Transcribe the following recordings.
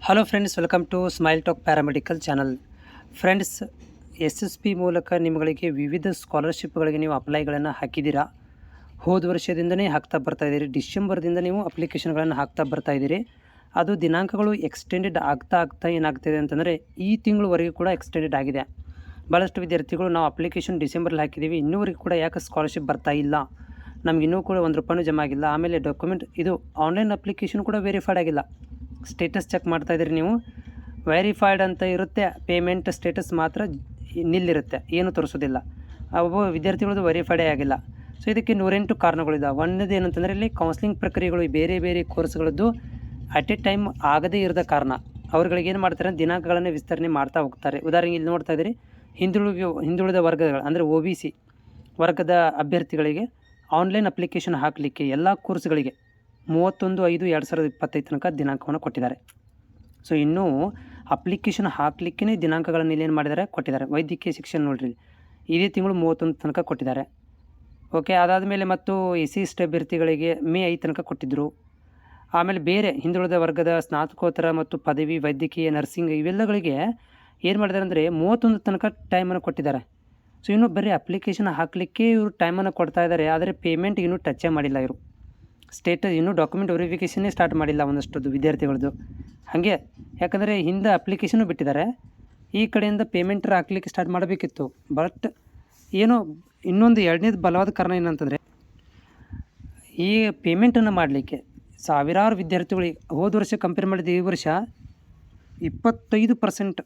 Hello friends, welcome to smile talk paramedical channel. Friends, SSP ಮೂಲಕ ನಿಮ್ಮಗಳಿಗೆ ವಿವಿಧ ಸ್ಕಾಲರ್ಶಿಪ್ಗಳಿಗೆ ನೀವು ಅಪ್ಲೈಗಳನ್ನು ಹಾಕಿದ್ದೀರಾ. ಹೋದ ವರ್ಷದಿಂದನೇ ಹಾಕ್ತಾ ಬರ್ತಾಯಿದ್ದೀರಿ. ಡಿಸೆಂಬರ್ದಿಂದ ನೀವು ಅಪ್ಲಿಕೇಶನ್ಗಳನ್ನು ಹಾಕ್ತಾ ಬರ್ತಾಯಿದ್ದೀರಿ. ಅದು ದಿನಾಂಕಗಳು ಎಕ್ಸ್ಟೆಂಡೆಡ್ ಆಗ್ತಾ ಏನಾಗ್ತಿದೆ ಅಂತಂದರೆ ಈ ತಿಂಗಳವರೆಗೂ ಕೂಡ ಎಕ್ಸ್ಟೆಂಡೆಡ್ ಆಗಿದೆ. ಭಾಳಷ್ಟು ವಿದ್ಯಾರ್ಥಿಗಳು ನಾವು ಅಪ್ಲಿಕೇಶನ್ ಡಿಸೆಂಬರಲ್ಲಿ ಹಾಕಿದ್ದೀವಿ, ಇನ್ನೂವರೆಗೂ ಕೂಡ ಯಾಕೆ ಸ್ಕಾಲರ್ಶಿಪ್ ಬರ್ತಾ ಇಲ್ಲ, ನಮ್ಗೆ ಇನ್ನೂ ಕೂಡ ₹1 ಜಮಾ ಆಗಿಲ್ಲ. ಆಮೇಲೆ ಡಾಕ್ಯುಮೆಂಟ್ ಇದು ಆನ್ಲೈನ್ ಅಪ್ಲಿಕೇಶನ್ ಕೂಡ ವೆರಿಫೈಡ್ ಆಗಿಲ್ಲ. ಸ್ಟೇಟಸ್ ಚೆಕ್ ಮಾಡ್ತಾಯಿದ್ರಿ ನೀವು, ವೆರಿಫೈಡ್ ಅಂತ ಇರುತ್ತೆ, ಪೇಮೆಂಟ್ ಸ್ಟೇಟಸ್ ಮಾತ್ರ ನಿಲ್ಲಿರುತ್ತೆ, ಏನು ತೋರಿಸೋದಿಲ್ಲ. ಒಬ್ಬ ವಿದ್ಯಾರ್ಥಿಗಳದ್ದು ವೆರಿಫೈಡೇ ಆಗಿಲ್ಲ. ಸೊ ಇದಕ್ಕೆ 108 ಕಾರಣಗಳಿದ್ದಾವೆ. ಒಂದನೇದು ಏನಂತಂದರೆ ಇಲ್ಲಿ ಕೌನ್ಸ್ಲಿಂಗ್ ಪ್ರಕ್ರಿಯೆಗಳು ಬೇರೆ ಬೇರೆ ಕೋರ್ಸ್ಗಳದ್ದು ಅಟ್ ಎ ಟೈಮ್ ಆಗದೇ ಇರದ ಕಾರಣ ಅವ್ರುಗಳಿಗೆ ಏನು ಮಾಡ್ತಾರೆ, ದಿನಾಂಕಗಳನ್ನು ವಿಸ್ತರಣೆ ಮಾಡ್ತಾ ಹೋಗ್ತಾರೆ. ಉದಾಹರಣೆಗೆ ಇಲ್ಲಿ ನೋಡ್ತಾ ಇದ್ದೀರಿ, ಹಿಂದುಳಿದ ವರ್ಗಗಳು ಅಂದರೆ OBC ವರ್ಗದ ಅಭ್ಯರ್ಥಿಗಳಿಗೆ ಆನ್ಲೈನ್ ಅಪ್ಲಿಕೇಶನ್ ಹಾಕಲಿಕ್ಕೆ ಎಲ್ಲ ಕೋರ್ಸ್ಗಳಿಗೆ 31/5/2025 ತನಕ ದಿನಾಂಕವನ್ನು ಕೊಟ್ಟಿದ್ದಾರೆ. ಸೊ ಇನ್ನೂ ಅಪ್ಲಿಕೇಶನ್ ಹಾಕಲಿಕ್ಕೇ ದಿನಾಂಕಗಳನ್ನು ಇಲ್ಲೇನು ಮಾಡಿದ್ದಾರೆ, ಕೊಟ್ಟಿದ್ದಾರೆ. ವೈದ್ಯಕೀಯ ಶಿಕ್ಷಣ ನೋಡಿರಿ, ಇದೇ ತಿಂಗಳು 31 ತನಕ ಕೊಟ್ಟಿದ್ದಾರೆ. ಓಕೆ, ಅದಾದಮೇಲೆ ಮತ್ತು SC/ST ಅಭ್ಯರ್ಥಿಗಳಿಗೆ ಮೇ 5 ತನಕ ಕೊಟ್ಟಿದ್ದರು. ಆಮೇಲೆ ಬೇರೆ ಹಿಂದುಳಿದ ವರ್ಗದ ಸ್ನಾತಕೋತ್ತರ ಮತ್ತು ಪದವಿ ವೈದ್ಯಕೀಯ ನರ್ಸಿಂಗ್ ಇವೆಲ್ಲಗಳಿಗೆ ಏನು ಮಾಡಿದ್ದಾರೆ ಅಂದರೆ 31 ತನಕ ಟೈಮನ್ನು ಕೊಟ್ಟಿದ್ದಾರೆ. ಸೊ ಇನ್ನೂ ಬರೀ ಅಪ್ಲಿಕೇಶನ್ ಹಾಕಲಿಕ್ಕೆ ಇವರು ಟೈಮನ್ನು ಕೊಡ್ತಾ ಇದ್ದಾರೆ, ಆದರೆ ಪೇಮೆಂಟ್ ಇನ್ನೂ ಟಚ್ಚೇ ಮಾಡಿಲ್ಲ. ಇವರು ಸ್ಟೇಟಸ್ ಇನ್ನೂ ಡಾಕ್ಯುಮೆಂಟ್ ವೆರಿಫಿಕೇಷನ್ನೇ ಸ್ಟಾರ್ಟ್ ಮಾಡಿಲ್ಲ ಒಂದಷ್ಟು ವಿದ್ಯಾರ್ಥಿಗಳದ್ದು. ಹಾಗೆ ಯಾಕಂದರೆ ಹಿಂದೆ ಅಪ್ಲಿಕೇಶನು ಬಿಟ್ಟಿದ್ದಾರೆ, ಈ ಕಡೆಯಿಂದ ಪೇಮೆಂಟ್ ಹಾಕ್ಲಿಕ್ಕೆ ಸ್ಟಾರ್ಟ್ ಮಾಡಬೇಕಿತ್ತು. ಬಟ್ ಏನೋ ಇನ್ನೊಂದು ಎರಡನೇದು ಬಲವಾದ ಕಾರಣ ಏನಂತಂದರೆ, ಈ ಪೇಮೆಂಟನ್ನು ಮಾಡಲಿಕ್ಕೆ ಸಾವಿರಾರು ವಿದ್ಯಾರ್ಥಿಗಳಿಗೆ ಹೋದ ವರ್ಷ ಕಂಪೇರ್ ಮಾಡಿದ ಈ ವರ್ಷ 25%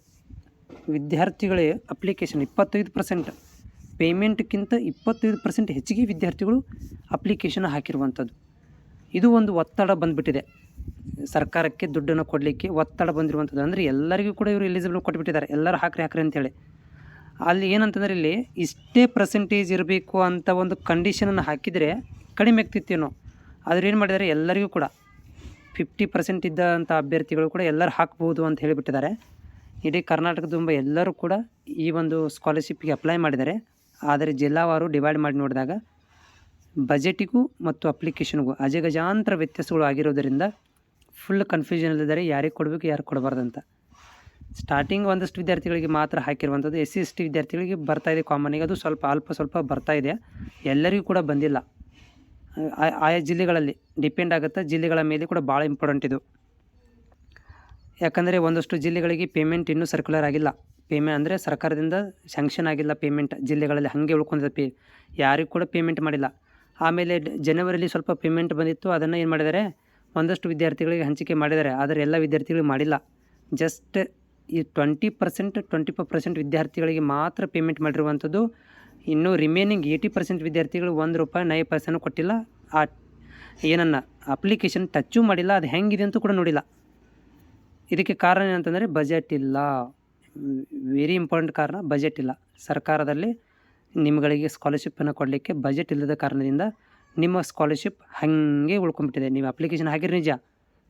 ವಿದ್ಯಾರ್ಥಿಗಳೇ ಅಪ್ಲಿಕೇಶನ್ 25% ಪೇಮೆಂಟ್ಗಿಂತ 25% ಹೆಚ್ಚಿಗೆ ವಿದ್ಯಾರ್ಥಿಗಳು ಅಪ್ಲಿಕೇಶನ್ ಹಾಕಿರುವಂಥದ್ದು. ಇದು ಒಂದು ಒತ್ತಡ ಬಂದುಬಿಟ್ಟಿದೆ ಸರ್ಕಾರಕ್ಕೆ, ದುಡ್ಡನ್ನು ಕೊಡಲಿಕ್ಕೆ ಒತ್ತಡ ಬಂದಿರುವಂಥದ್ದು. ಅಂದರೆ ಎಲ್ಲರಿಗೂ ಕೂಡ ಇವರು ಎಲಿಜಿಬಲ್ ಕೊಟ್ಬಿಟ್ಟಿದ್ದಾರೆ, ಎಲ್ಲರೂ ಹಾಕ್ರಿ ಅಂತೇಳಿ. ಅಲ್ಲಿ ಏನಂತಂದರೆ ಇಲ್ಲಿ ಇಷ್ಟೇ ಪರ್ಸೆಂಟೇಜ್ ಇರಬೇಕು ಅಂತ ಒಂದು ಕಂಡೀಷನನ್ನು ಹಾಕಿದರೆ ಕಡಿಮೆ ಆಗ್ತಿತ್ತೇನೋ, ಆದರೆ ಏನು ಮಾಡಿದ್ದಾರೆ, ಎಲ್ಲರಿಗೂ ಕೂಡ 50% ಇದ್ದಂಥ ಅಭ್ಯರ್ಥಿಗಳು ಕೂಡ ಎಲ್ಲರೂ ಹಾಕ್ಬೋದು ಅಂತ ಹೇಳಿಬಿಟ್ಟಿದ್ದಾರೆ. ಇಡೀ ಕರ್ನಾಟಕದ ತುಂಬ ಎಲ್ಲರೂ ಕೂಡ ಈ ಒಂದು ಸ್ಕಾಲರ್ಶಿಪ್ಗೆ ಅಪ್ಲೈ ಮಾಡಿದ್ದಾರೆ. ಆದರೆ ಜಿಲ್ಲಾವಾರು ಡಿವೈಡ್ ಮಾಡಿ ನೋಡಿದಾಗ ಬಜೆಟಿಗೂ ಮತ್ತು ಅಪ್ಲಿಕೇಶನ್ಗೂ ಅಜಗಜಾಂತರ ವ್ಯತ್ಯಾಸಗಳು ಆಗಿರೋದರಿಂದ ಫುಲ್ ಕನ್ಫ್ಯೂಷನಲ್ಲಿದ್ದಾರೆ, ಯಾರಿಗೆ ಕೊಡಬೇಕು ಯಾರಿಗೆ ಕೊಡಬಾರ್ದಂತ. ಸ್ಟಾರ್ಟಿಂಗ್ ಒಂದಷ್ಟು ವಿದ್ಯಾರ್ಥಿಗಳಿಗೆ ಮಾತ್ರ ಹಾಕಿರುವಂಥದ್ದು. SC/ST ವಿದ್ಯಾರ್ಥಿಗಳಿಗೆ ಬರ್ತಾಯಿದೆ ಕಾಮನಿಗೆ, ಅದು ಸ್ವಲ್ಪ ಬರ್ತಾಯಿದೆ, ಎಲ್ಲರಿಗೂ ಕೂಡ ಬಂದಿಲ್ಲ. ಆಯಾ ಜಿಲ್ಲೆಗಳಲ್ಲಿ ಡಿಪೆಂಡ್ ಆಗುತ್ತೆ, ಜಿಲ್ಲೆಗಳ ಮೇಲೆ ಕೂಡ ಭಾಳ ಇಂಪಾರ್ಟೆಂಟ್ ಇದು. ಯಾಕಂದರೆ ಒಂದಷ್ಟು ಜಿಲ್ಲೆಗಳಿಗೆ ಪೇಮೆಂಟ್ ಇನ್ನೂ ಸರ್ಕ್ಯುಲರ್ ಆಗಿಲ್ಲ. ಅಂದರೆ ಸರ್ಕಾರದಿಂದ ಸ್ಯಾಂಕ್ಷನ್ ಆಗಿಲ್ಲ ಪೇಮೆಂಟ್, ಜಿಲ್ಲೆಗಳಲ್ಲಿ ಹಾಗೆ ಉಳ್ಕೊಂಡಿದೆ, ಯಾರಿಗೂ ಕೂಡ ಪೇಮೆಂಟ್ ಮಾಡಿಲ್ಲ. ಆಮೇಲೆ ಜನವರಿಯಲ್ಲಿ ಸ್ವಲ್ಪ ಪೇಮೆಂಟ್ ಬಂದಿತ್ತು, ಅದನ್ನು ಏನು ಮಾಡಿದ್ದಾರೆ, ಒಂದಷ್ಟು ವಿದ್ಯಾರ್ಥಿಗಳಿಗೆ ಹಂಚಿಕೆ ಮಾಡಿದ್ದಾರೆ, ಆದರೆ ಎಲ್ಲ ವಿದ್ಯಾರ್ಥಿಗಳಿಗೆ ಮಾಡಿಲ್ಲ. ಜಸ್ಟ್ ಈ 25% ವಿದ್ಯಾರ್ಥಿಗಳಿಗೆ ಮಾತ್ರ ಪೇಮೆಂಟ್ ಮಾಡಿರುವಂಥದ್ದು. ಇನ್ನೂ ರಿಮೇನಿಂಗ್ 80% ವಿದ್ಯಾರ್ಥಿಗಳು ₹1 ನಯ ಪೈಸೆನೂ ಕೊಟ್ಟಿಲ್ಲ, ಏನನ್ನ ಅಪ್ಲಿಕೇಶನ್ ಟಚ್ಚೂ ಮಾಡಿಲ್ಲ, ಅದು ಹೆಂಗಿದೆ ಅಂತೂ ಕೂಡ ನೋಡಿಲ್ಲ. ಇದಕ್ಕೆ ಕಾರಣ ಏನಂತಂದರೆ ಬಜೆಟ್ ಇಲ್ಲ. ವೆರಿ ಇಂಪಾರ್ಟೆಂಟ್ ಕಾರಣ, ಬಜೆಟ್ ಇಲ್ಲ. ಸರ್ಕಾರದಲ್ಲಿ ನಿಮ್ಮಗಳಿಗೆ ಸ್ಕಾಲರ್ಶಿಪ್ಪನ್ನು ಕೊಡಲಿಕ್ಕೆ ಬಜೆಟ್ ಇಲ್ಲದ ಕಾರಣದಿಂದ ನಿಮ್ಮ ಸ್ಕಾಲರ್ಶಿಪ್ ಹಾಗೆ ಉಳ್ಕೊಂಡ್ಬಿಟ್ಟಿದೆ. ನೀವು ಅಪ್ಲಿಕೇಶನ್ ಹಾಕಿರಿ ನಿಜ,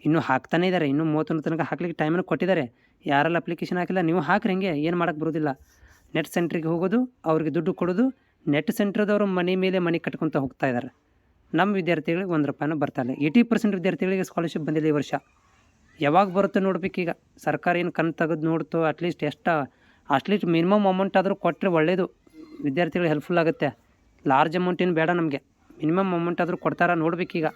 ಇನ್ನೂ ಹಾಕ್ತಾನೇ ಇದ್ದಾರೆ, ಇನ್ನೂ 31 ತನಕ ಹಾಕ್ಲಿಕ್ಕೆ ಟೈಮನ್ನು ಕೊಟ್ಟಿದ್ದಾರೆ. ಯಾರೆಲ್ಲ ಅಪ್ಲಿಕೇಶನ್ ಹಾಕಿಲ್ಲ ನೀವು ಹಾಕ್ರಿ, ಹಿಂಗೆ ಏನು ಮಾಡೋಕ್ಕೆ ಬರೋದಿಲ್ಲ. ನೆಟ್ ಸೆಂಟ್ರಿಗೆ ಹೋಗೋದು, ಅವ್ರಿಗೆ ದುಡ್ಡು ಕೊಡೋದು, ನೆಟ್ ಸೆಂಟ್ರದವರು ಮನೆ ಮೇಲೆ ಮನೆ ಕಟ್ಕೊತ ಹೋಗ್ತಾ ಇದ್ದಾರೆ. ನಮ್ಮ ವಿದ್ಯಾರ್ಥಿಗಳಿಗೆ ₹1 ಬರ್ತಾಯಿಲ್ಲ. 80% ವಿದ್ಯಾರ್ಥಿಗಳಿಗೆ ಸ್ಕಾಲರ್ಶಿಪ್ ಬಂದಿಲ್ಲ ಈ ವರ್ಷ. ಯಾವಾಗ ಬರುತ್ತೆ ನೋಡ್ಬೇಕೀಗ. ಸರ್ಕಾರ ಏನು ಕಣ್ಣು ತೆಗೆದು ನೋಡ್ತೋ, ಅಟ್ಲೀಸ್ಟ್ ಮಿನಿಮಮ್ ಅಮೌಂಟ್ ಆದರೂ ಕೊಟ್ಟರೆ ಒಳ್ಳೆಯದು, ವಿದ್ಯಾರ್ಥಿಗಳಿಗೆ ಹೆಲ್ಪ್ಫುಲ್ ಆಗುತ್ತೆ. ಲಾರ್ಜ್ ಅಮೌಂಟ್ ಏನು ಬೇಡ ನಮಗೆ, ಮಿನಿಮಮ್ ಅಮೌಂಟ್ ಆದರೂ ಕೊಡ್ತಾರಾ ನೋಡ್ಬೇಕೀಗ.